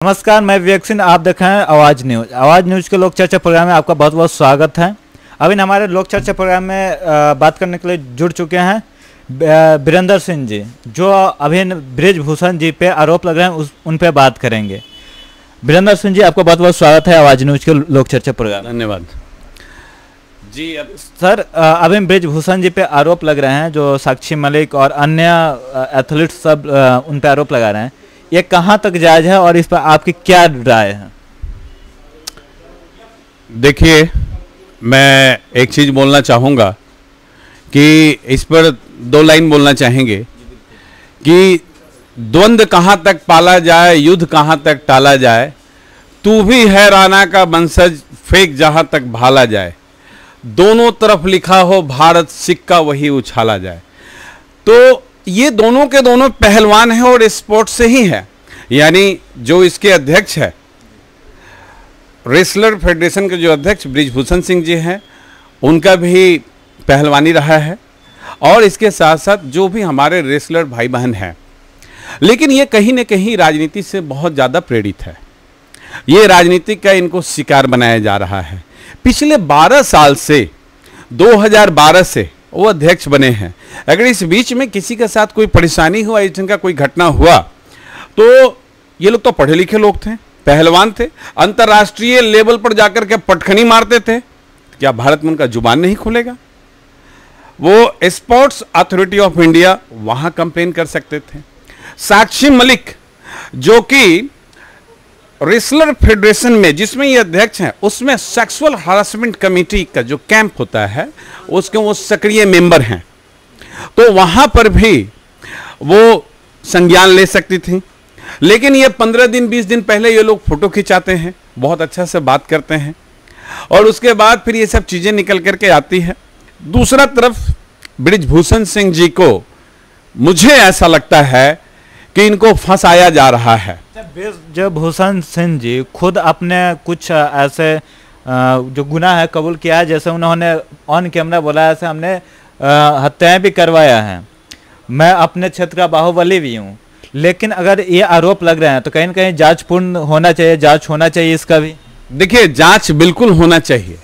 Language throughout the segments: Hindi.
नमस्कार, मैं विवेक सिंह। आप देख रहे हैं आवाज़ न्यूज़। आवाज़ न्यूज़ के लोक चर्चा प्रोग्राम में आपका बहुत बहुत स्वागत है। अभी हमारे लोक चर्चा प्रोग्राम में बात करने के लिए जुड़ चुके हैं वीरेंद्र सिंह जी, जो अभी बृजभूषण जी पे आरोप लग रहे हैं, उन पे बात करेंगे। वीरेंद्र सिंह जी, आपका बहुत बहुत स्वागत है आवाज़ न्यूज़ के लोक चर्चा प्रोग्राम। धन्यवाद जी। अब सर, अभी बृजभूषण जी पे आरोप लग रहे हैं, जो साक्षी मलिक और अन्य एथलीट सब उन पे आरोप लगा रहे हैं। ये कहाँ तक जायज है और इस पर आपकी क्या राय है? देखिए, मैं एक चीज़ बोलना चाहूँगा कि इस पर दो लाइन बोलना चाहेंगे कि द्वंद्व कहाँ तक पाला जाए, युद्ध कहाँ तक टाला जाए, तू भी है राणा का वंशज, फेंक जहाँ तक भाला जाए, दोनों तरफ लिखा हो भारत, सिक्का वही उछाला जाए। तो ये दोनों के दोनों पहलवान हैं और स्पोर्ट्स से ही है। यानी जो इसके अध्यक्ष है, रेसलर फेडरेशन के जो अध्यक्ष बृजभूषण सिंह जी हैं, उनका भी पहलवानी रहा है और इसके साथ साथ जो भी हमारे रेसलर भाई बहन हैं। लेकिन ये कहीं न कहीं राजनीति से बहुत ज़्यादा प्रेरित है। ये राजनीति का इनको शिकार बनाया जा रहा है। पिछले 12 साल से 2012 से वो अध्यक्ष बने हैं। अगर इस बीच में किसी के साथ कोई परेशानी हुआ, इस का कोई घटना हुआ, तो ये लोग तो पढ़े लिखे लोग थे, पहलवान थे, अंतर्राष्ट्रीय लेवल पर जाकर के पटखनी मारते थे। क्या भारत में उनका जुबान नहीं खुलेगा? वो स्पोर्ट्स अथॉरिटी ऑफ इंडिया वहां कंप्लेन कर सकते थे। साक्षी मलिक, जो कि रेसलर फेडरेशन में जिसमें ये अध्यक्ष हैं, उसमें सेक्सुअल हरासमेंट कमेटी का जो कैंप होता है, उसके वो सक्रिय मेंबर हैं। तो वहां पर भी वो संज्ञान ले सकती थी। लेकिन ये 15 दिन 20 दिन पहले ये लोग फोटो खिंचाते हैं, बहुत अच्छा से बात करते हैं और उसके बाद फिर ये सब चीजें निकल करके आती है। दूसरा तरफ बृजभूषण सिंह जी को मुझे ऐसा लगता है कि इनको फंसाया जा रहा है। जब भूषण सिंह जी खुद अपने कुछ ऐसे जो गुनाह है कबूल किया है, जैसे उन्होंने ऑन कैमरा बोला है, ऐसे हमने हत्याएं भी करवाया है, मैं अपने क्षेत्र का बाहुबली भी हूँ। लेकिन अगर ये आरोप लग रहे हैं तो कहीं ना कहीं जांच पूर्ण होना चाहिए, जांच होना चाहिए इसका भी। देखिए, जांच बिल्कुल होना चाहिए,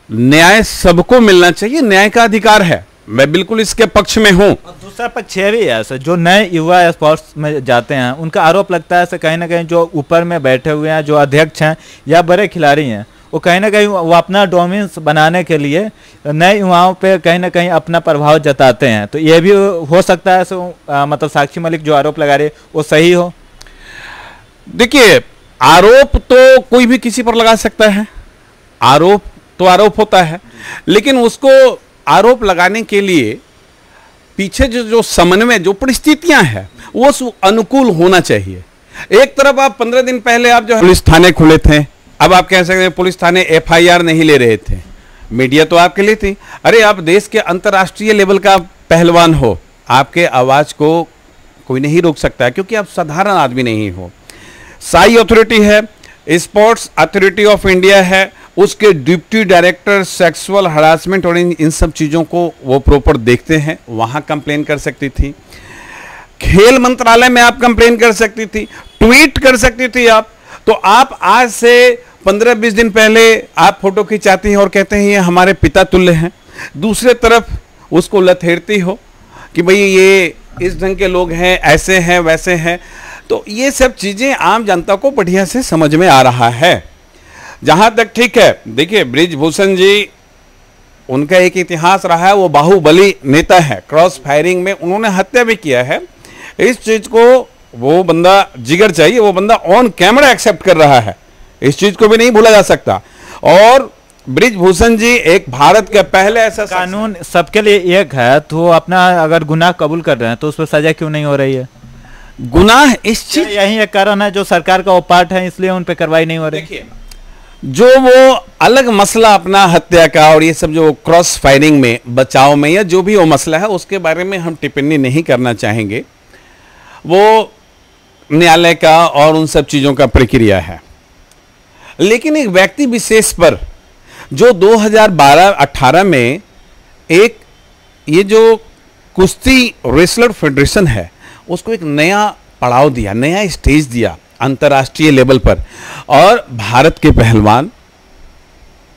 न्याय सबको मिलना चाहिए, न्याय का अधिकार है, मैं बिल्कुल इसके पक्ष में हूँ। दूसरा पक्ष है भी ऐसा, जो नए युवा स्पोर्ट्स में जाते हैं, उनका आरोप लगता है कहीं ना कहीं जो ऊपर में बैठे हुए हैं, जो अध्यक्ष हैं या बड़े खिलाड़ी हैं, वो कहीं ना कहीं वो अपना डोमिनेंस बनाने के लिए नए युवाओं पे कहीं ना कहीं अपना प्रभाव जताते हैं। तो ये भी हो सकता है मतलब साक्षी मलिक जो आरोप लगा रही है वो सही हो। देखिए, आरोप तो कोई भी किसी पर लगा सकता है, आरोप तो आरोप होता है, लेकिन उसको आरोप लगाने के लिए पीछे जो समन्वय, जो परिस्थितियां हैं, वो अनुकूल होना चाहिए। एक तरफ आप 15 दिन पहले आप जो पुलिस थाने खुले थे, अब आप कह सकते हैं पुलिस थाने FIR नहीं ले रहे थे, मीडिया तो आपके लिए थी। अरे आप देश के अंतर्राष्ट्रीय लेवल का पहलवान हो, आपके आवाज को कोई नहीं रोक सकता है, क्योंकि आप साधारण आदमी नहीं हो। साई अथॉरिटी है, स्पोर्ट्स अथॉरिटी ऑफ इंडिया है, उसके डिप्टी डायरेक्टर सेक्सुअल हरासमेंट और इन सब चीज़ों को वो प्रॉपर देखते हैं, वहाँ कंप्लेन कर सकती थी। खेल मंत्रालय में आप कंप्लेन कर सकती थी, ट्वीट कर सकती थी आप। तो आप आज से 15-20 दिन पहले आप फोटो खिंचाती हैं और कहते हैं ये हमारे पिता तुल्य हैं, दूसरे तरफ उसको लथेड़ती हो कि भाई ये इस ढंग के लोग हैं, ऐसे हैं वैसे हैं। तो ये सब चीज़ें आम जनता को बढ़िया से समझ में आ रहा है। जहाँ तक ठीक है, देखिए बृजभूषण जी, उनका एक इतिहास रहा है, वो बाहुबली नेता है, क्रॉस फायरिंग में उन्होंने हत्या भी किया है। इस चीज़ को वो बंदा जिगर चाहिए, वो बंदा ऑन कैमरा एक्सेप्ट कर रहा है, इस चीज़ को भी नहीं भूला जा सकता। और बृजभूषण जी एक भारत के पहले ऐसा कानून सबके लिए एक है, तो अपना अगर गुनाह कबूल कर रहे हैं तो उस पर सजा क्यों नहीं हो रही है? गुनाह इस चीज, यही एक कारण है जो सरकार का ओपाट है, इसलिए उन पर कार्रवाई नहीं हो रही। देखिए, जो वो अलग मसला अपना हत्या का और ये सब जो क्रॉस फायरिंग में, बचाव में, या जो भी वो मसला है, उसके बारे में हम टिप्पणी नहीं करना चाहेंगे। वो न्यायालय का और उन सब चीज़ों का प्रक्रिया है। लेकिन एक व्यक्ति विशेष पर जो 2012-18 में एक ये जो कुश्ती रेसलर फेडरेशन है, उसको एक नया पड़ाव दिया, नया स्टेज दिया, अंतर्राष्ट्रीय लेवल पर, और भारत के पहलवान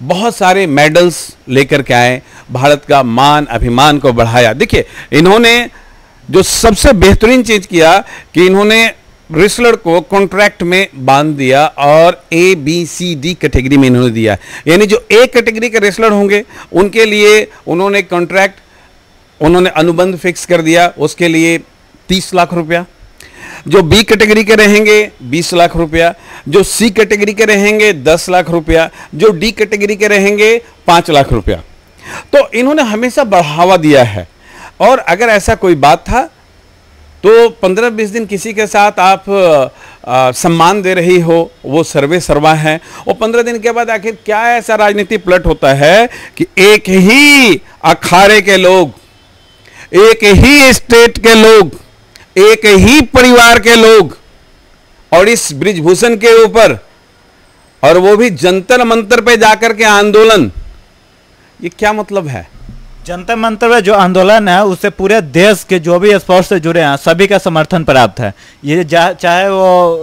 बहुत सारे मेडल्स लेकर के आए, भारत का मान अभिमान को बढ़ाया। देखिए, इन्होंने जो सबसे बेहतरीन चीज किया कि इन्होंने रेसलर को कॉन्ट्रैक्ट में बांध दिया और ABCD कैटेगरी में इन्होंने दिया, यानी जो ए कैटेगरी के रेसलर होंगे उनके लिए उन्होंने कॉन्ट्रैक्ट, उन्होंने अनुबंध फिक्स कर दिया, उसके लिए 30 लाख रुपया। जो बी कैटेगरी के रहेंगे 20 लाख रुपया, जो सी कैटेगरी के रहेंगे 10 लाख रुपया, जो डी कैटेगरी के रहेंगे 5 लाख रुपया। तो इन्होंने हमेशा बढ़ावा दिया है। और अगर ऐसा कोई बात था तो 15-20 दिन किसी के साथ आप सम्मान दे रही हो, वो सर्वे सर्वा है, और 15 दिन के बाद आखिर क्या ऐसा राजनीति पलट होता है कि एक ही अखाड़े के लोग, एक ही स्टेट के लोग, एक ही परिवार के लोग, और इस ब्रिजभूषण के ऊपर, और वो भी जंतर मंतर पे जाकर के आंदोलन, ये क्या मतलब है? जंतर मंतर में जो आंदोलन है उससे पूरे देश के जो भी स्पोर्ट्स से जुड़े हैं सभी का समर्थन प्राप्त है। ये चाहे वो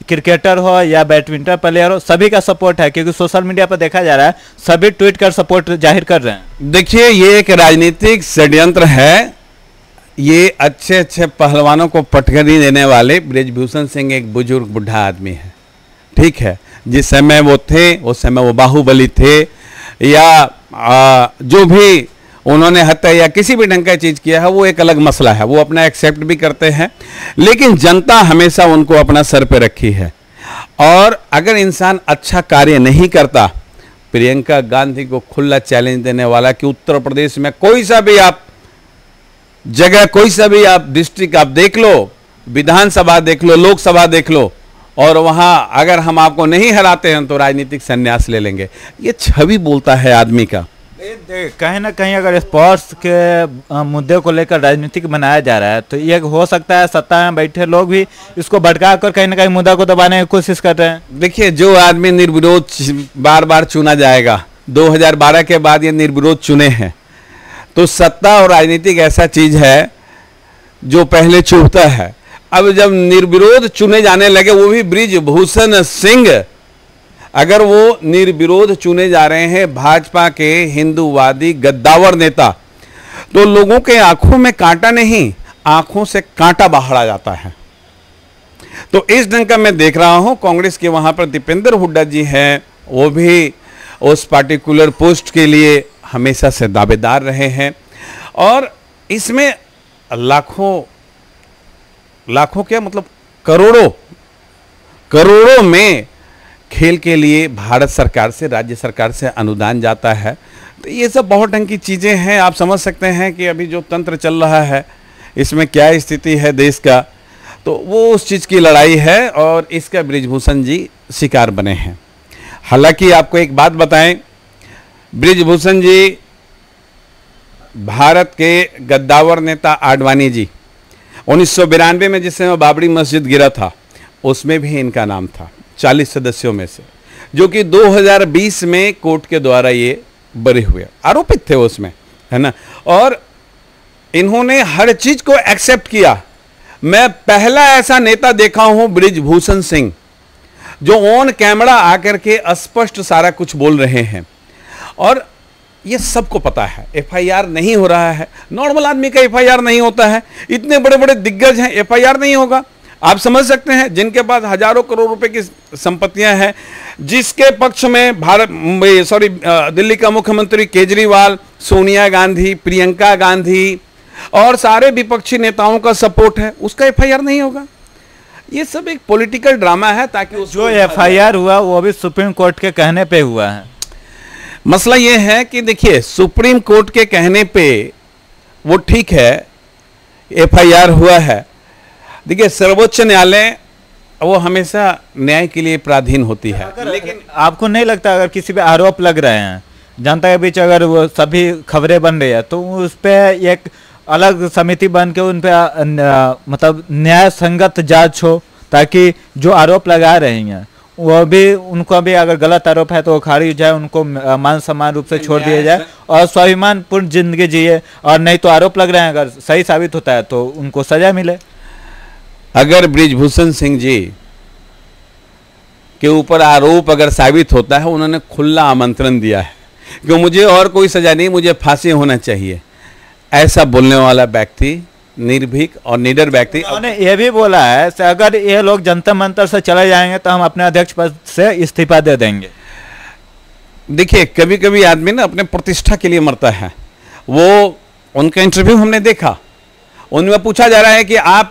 क्रिकेटर हो या बैडमिंटन प्लेयर हो, सभी का सपोर्ट है, क्योंकि सोशल मीडिया पर देखा जा रहा है सभी ट्वीट कर सपोर्ट जाहिर कर रहे हैं। देखिए, ये एक राजनीतिक षड्यंत्र है। ये अच्छे अच्छे पहलवानों को पटखनी देने वाले ब्रिजभूषण सिंह एक बुजुर्ग बुढ़ा आदमी है, ठीक है। जिस समय वो थे उस समय वो बाहुबली थे, या जो भी उन्होंने हत्या या किसी भी ढंग का चीज किया है वो एक अलग मसला है, वो अपना एक्सेप्ट भी करते हैं, लेकिन जनता हमेशा उनको अपना सर पे रखी है। और अगर इंसान अच्छा कार्य नहीं करता, प्रियंका गांधी को खुला चैलेंज देने वाला कि उत्तर प्रदेश में कोई सा भी आप जगह, कोई सा भी आप डिस्ट्रिक्ट आप देख लो, विधानसभा देख लो, लोकसभा देख लो, और वहां अगर हम आपको नहीं हराते हैं तो राजनीतिक संन्यास ले लेंगे। ये छवि बोलता है आदमी का। कहीं ना कहीं अगर स्पोर्ट्स के मुद्दे को लेकर राजनीतिक बनाया जा रहा है तो ये हो सकता है सत्ता में बैठे लोग भी इसको भटका कर कहीं ना कहीं मुद्दा को दबाने की कोशिश कर रहे हैं। देखिए, जो आदमी निर्विरोध बार बार चुना जाएगा, 2012 के बाद ये निर्विरोध चुने हैं, तो सत्ता और राजनीतिक ऐसा चीज है जो पहले चुभता है। अब जब निर्विरोध चुने जाने लगे, वो भी ब्रिजभूषण सिंह, अगर वो निर्विरोध चुने जा रहे हैं, भाजपा के हिंदूवादी गद्दावर नेता, तो लोगों के आंखों में कांटा नहीं, आंखों से कांटा बाहर आ जाता है। तो इस ढंग का मैं देख रहा हूं। कांग्रेस के वहां पर दीपेंद्र हुड्डा जी हैं, वो भी उस पार्टिकुलर पोस्ट के लिए हमेशा से दावेदार रहे हैं, और इसमें लाखों क्या मतलब करोड़ों में खेल के लिए भारत सरकार से, राज्य सरकार से अनुदान जाता है। तो ये सब बहुत ढंग की चीज़ें हैं। आप समझ सकते हैं कि अभी जो तंत्र चल रहा है इसमें क्या स्थिति है देश का, तो वो उस चीज़ की लड़ाई है, और इसका ब्रिजभूषण जी शिकार बने हैं। हालांकि आपको एक बात बताएं, ब्रिजभूषण जी भारत के गद्दावर नेता आडवाणी जी, 1992 में जिस समय बाबरी मस्जिद गिरा था उसमें भी इनका नाम था 40 सदस्यों में से, जो कि 2020 में कोर्ट के द्वारा ये बरी हुए, आरोपित थे उसमें, है ना। और इन्होंने हर चीज को एक्सेप्ट किया। मैं पहला ऐसा नेता देखा हूं ब्रिजभूषण सिंह जो ऑन कैमरा आकर के स्पष्ट सारा कुछ बोल रहे हैं, और ये सबको पता है। एफआईआर नहीं हो रहा है, नॉर्मल आदमी का एफआईआर नहीं होता है, इतने बड़े बड़े दिग्गज हैं, एफआईआर नहीं होगा। आप समझ सकते हैं, जिनके पास हजारों करोड़ रुपए की संपत्तियां हैं, जिसके पक्ष में दिल्ली का मुख्यमंत्री केजरीवाल, सोनिया गांधी, प्रियंका गांधी और सारे विपक्षी नेताओं का सपोर्ट है, उसका एफआईआर नहीं होगा। ये सब एक पॉलिटिकल ड्रामा है, ताकि जो एफआईआर हुआ वो भी सुप्रीम कोर्ट के कहने पे हुआ है। मसला ये है कि देखिए, सुप्रीम कोर्ट के कहने पे वो ठीक है, एफआईआर हुआ है। देखिए, सर्वोच्च न्यायालय वो हमेशा न्याय के लिए पराधीन होती है। लेकिन आपको नहीं लगता अगर किसी पे आरोप लग रहे हैं, जनता के बीच अगर वो सभी खबरें बन रही है, तो उस पर एक अलग समिति बन के उन पे मतलब न्याय संगत जांच हो, ताकि जो आरोप लगा रही हैं वो भी, उनको भी अगर गलत आरोप है तो वो खारिज जाए, उनको मान सम्मान रूप से छोड़ दिया जाए और स्वाभिमान पूर्ण जिंदगी जिए, और नहीं तो आरोप लग रहे हैं अगर सही साबित होता है तो उनको सजा मिले। अगर ब्रिजभूषण सिंह जी के ऊपर आरोप अगर साबित होता है, उन्होंने खुला आमंत्रण दिया है कि मुझे और कोई सजा नहीं, मुझे फांसी होना चाहिए। ऐसा बोलने वाला व्यक्ति निर्भीक और निडर व्यक्ति। उन्होंने ये भी बोला है कि अगर ये लोग जंतर मंतर से चले जाएंगे तो हम अपने अध्यक्ष पद से इस्तीफा दे देंगे। देखिए, कभी कभी आदमी ना अपने प्रतिष्ठा के लिए मरता है। वो उनका इंटरव्यू हमने देखा, उनमें पूछा जा रहा है कि आप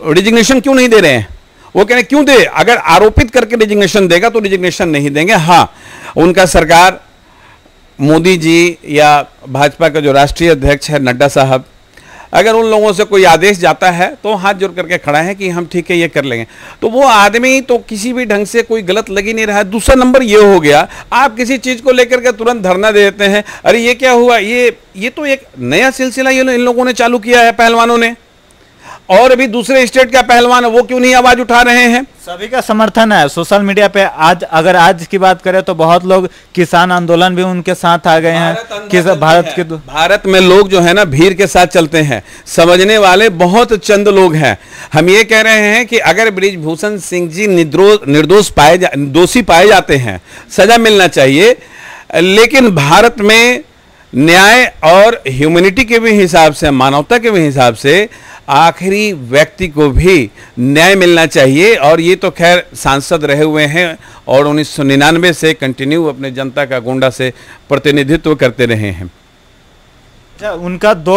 रिजिग्नेशन क्यों नहीं दे रहे हैं। वो कह रहे क्यों दे, अगर आरोपित करके रिजिग्नेशन देगा तो रिजिग्नेशन नहीं देंगे। हाँ, उनका सरकार, मोदी जी या भाजपा का जो राष्ट्रीय अध्यक्ष है नड्डा साहब, अगर उन लोगों से कोई आदेश जाता है तो हाथ जोड़ करके खड़ा है कि हम ठीक है ये कर लेंगे। तो वो आदमी तो किसी भी ढंग से कोई गलत लग ही नहीं रहा है। दूसरा नंबर ये हो गया, आप किसी चीज को लेकर के तुरंत धरना दे देते हैं। अरे ये क्या हुआ, ये तो एक नया सिलसिला ये इन लोगों ने चालू किया है, पहलवानों ने। और अभी दूसरे स्टेट का पहलवान है, वो क्यों नहीं आवाज उठा रहे हैं। सभी का समर्थन है सोशल मीडिया पे। आज की बात करें तो बहुत लोग किसान आंदोलन भी उनके साथ आ गए हैं। भारत में लोग जो है ना भीड़ के साथ चलते हैं, समझने वाले बहुत चंद लोग हैं। हम ये कह रहे हैं कि अगर बृजभूषण सिंह जी दोषी पाए जाते हैं, सजा मिलना चाहिए। लेकिन भारत में न्याय और ह्यूमैनिटी के भी हिसाब से, मानवता के भी हिसाब से आखिरी व्यक्ति को भी न्याय मिलना चाहिए। और ये तो खैर सांसद रहे हुए हैं और 1999 से कंटिन्यू अपने जनता का गोंडा से प्रतिनिधित्व करते रहे हैं। अच्छा, उनका दो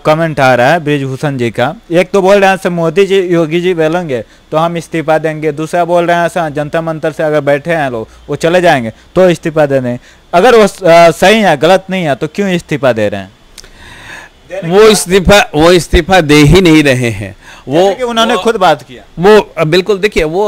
कमेंट आ रहा है बृजभूषण जी का। एक तो बोल रहे हैं मोदी जी योगी जी बोलेंगे तो हम इस्तीफा देंगे। दूसरा बोल रहे हैं जनता मंत्र से अगर बैठे हैं लोग, वो चले जाएंगे तो इस्तीफा दे दें। अगर वो सही है, गलत नहीं है, तो क्यों इस्तीफा दे रहे हैं? वो इस्तीफा दे ही नहीं रहे हैं। वो उन्होंने खुद बात किया। वो बिल्कुल, देखिए, वो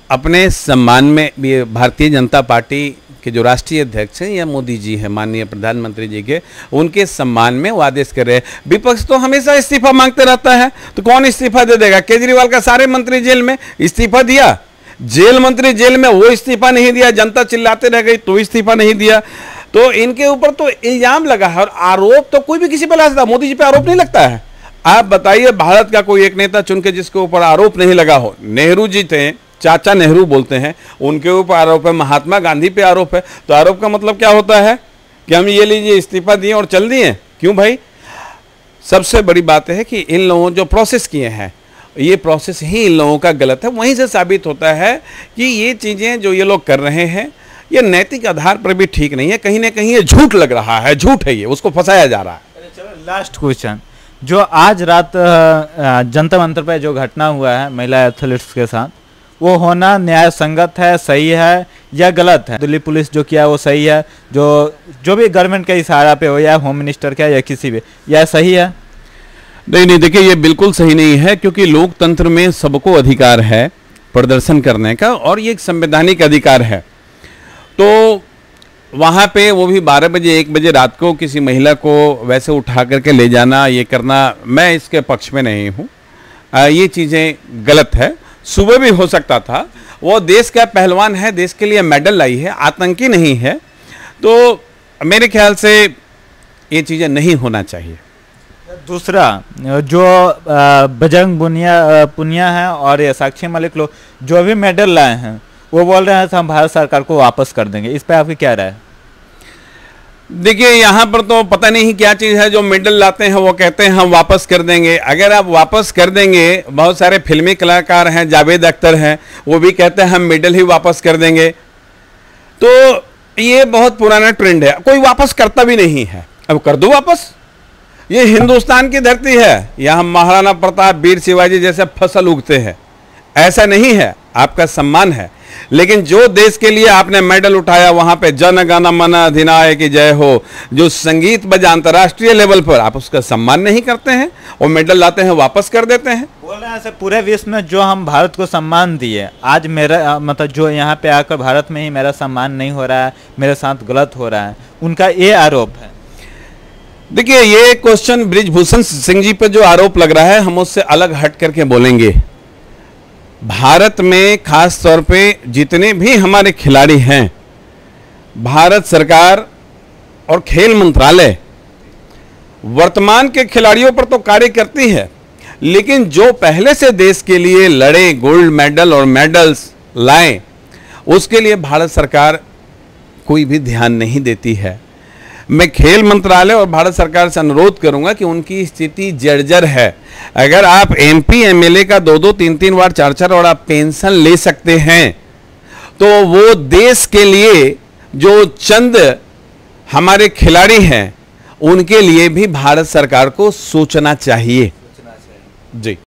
अपने सम्मान में भी भारतीय जनता पार्टी के जो राष्ट्रीय अध्यक्ष हैं या मोदी जी हैं, माननीय प्रधानमंत्री जी के, उनके सम्मान में वो आदेश कर रहे हैं। विपक्ष तो हमेशा इस्तीफा मांगते रहता है, तो कौन इस्तीफा दे देगा? केजरीवाल का सारे मंत्री जेल में, इस्तीफा दिया। जेल मंत्री जेल में, वो इस्तीफा नहीं दिया। जनता चिल्लाते रह गई तो इस्तीफा नहीं दिया। तो इनके ऊपर तो इल्जाम लगा है, और आरोप तो कोई भी किसी पर ला सकता है। मोदी जी पे आरोप नहीं लगता है। आप बताइए, भारत का कोई एक नेता चुन के जिसके ऊपर आरोप नहीं लगा हो। नेहरू जी थे, चाचा नेहरू बोलते हैं, उनके ऊपर आरोप है। महात्मा गांधी पे आरोप है। तो आरोप का मतलब क्या होता है कि हम ये लीजिए इस्तीफा दिए और चल दिए? क्यों भाई? सबसे बड़ी बात है कि इन लोगों जो प्रोसेस किए हैं, ये प्रोसेस ही इन लोगों का गलत है। वहीं से साबित होता है कि ये चीज़ें जो ये लोग कर रहे हैं, ये नैतिक आधार पर भी ठीक नहीं है। कहीं ना कहीं ये झूठ लग रहा है, झूठ है, ये उसको फंसाया जा रहा है। चलो लास्ट क्वेश्चन, जो आज रात जंतर मंतर पर जो घटना हुआ है महिला एथलीट्स के साथ, वो होना न्याय संगत है, सही है या गलत है? दिल्ली पुलिस जो किया वो सही है, जो भी गवर्नमेंट के इशारा पे हो, या होम मिनिस्टर का या किसी भी, या सही है? नहीं, देखिए, ये बिल्कुल सही नहीं है, क्योंकि लोकतंत्र में सबको अधिकार है प्रदर्शन करने का, और ये एक संवैधानिक अधिकार है। तो वहाँ पे वो भी 12 बजे 1 बजे रात को किसी महिला को वैसे उठा करके ले जाना, ये करना, मैं इसके पक्ष में नहीं हूँ। ये चीज़ें गलत है। सुबह भी हो सकता था। वो देश का पहलवान है, देश के लिए मेडल लाई है, आतंकी नहीं है। तो मेरे ख्याल से ये चीज़ें नहीं होना चाहिए। दूसरा, जो बजरंग पुनिया है और ये साक्षी मलिक लोग जो भी मेडल लाए हैं, वो बोल रहे हैं हम भारत सरकार को वापस कर देंगे। इस पे आपकी क्या राय है? देखिए, यहाँ पर तो पता नहीं क्या चीज़ है, जो मेडल लाते हैं वो कहते हैं हम वापस कर देंगे। अगर आप वापस कर देंगे, बहुत सारे फिल्मी कलाकार हैं, जावेद अख्तर हैं, वो भी कहते हैं हम मेडल ही वापस कर देंगे। तो ये बहुत पुराना ट्रेंड है, कोई वापस करता भी नहीं है। अब कर दो वापस, ये हिंदुस्तान की धरती है, यहाँ महाराणा प्रताप, वीर शिवाजी जैसे फसल उगते हैं। ऐसा नहीं है, आपका सम्मान है। लेकिन जो देश के लिए आपने मेडल उठाया, वहां पे जन गण मन अधिनायक की जय हो, जो संगीत बजा अंतर्राष्ट्रीय लेवल पर, आप उसका सम्मान नहीं करते हैं और मेडल लाते हैं वापस कर देते हैं। बोल रहे हैं पूरे विश्व में जो हम भारत को सम्मान दिए, आज मेरा मतलब जो यहाँ पे आकर भारत में ही मेरा सम्मान नहीं हो रहा है, मेरे साथ गलत हो रहा है, उनका ये आरोप है। देखिए, ये क्वेश्चन बृजभूषण सिंह जी पर जो आरोप लग रहा है, हम उससे अलग हट करके बोलेंगे। भारत में खास तौर पे जितने भी हमारे खिलाड़ी हैं, भारत सरकार और खेल मंत्रालय वर्तमान के खिलाड़ियों पर तो कार्य करती है, लेकिन जो पहले से देश के लिए लड़े, गोल्ड मेडल और मेडल्स लाए, उसके लिए भारत सरकार कोई भी ध्यान नहीं देती है। मैं खेल मंत्रालय और भारत सरकार से अनुरोध करूंगा कि उनकी स्थिति जर्जर है। अगर आप एमपी एमएलए का 2-2, 3-3 बार, 4-4 और आप पेंशन ले सकते हैं, तो वो देश के लिए जो चंद हमारे खिलाड़ी हैं उनके लिए भी भारत सरकार को सोचना चाहिए। जी।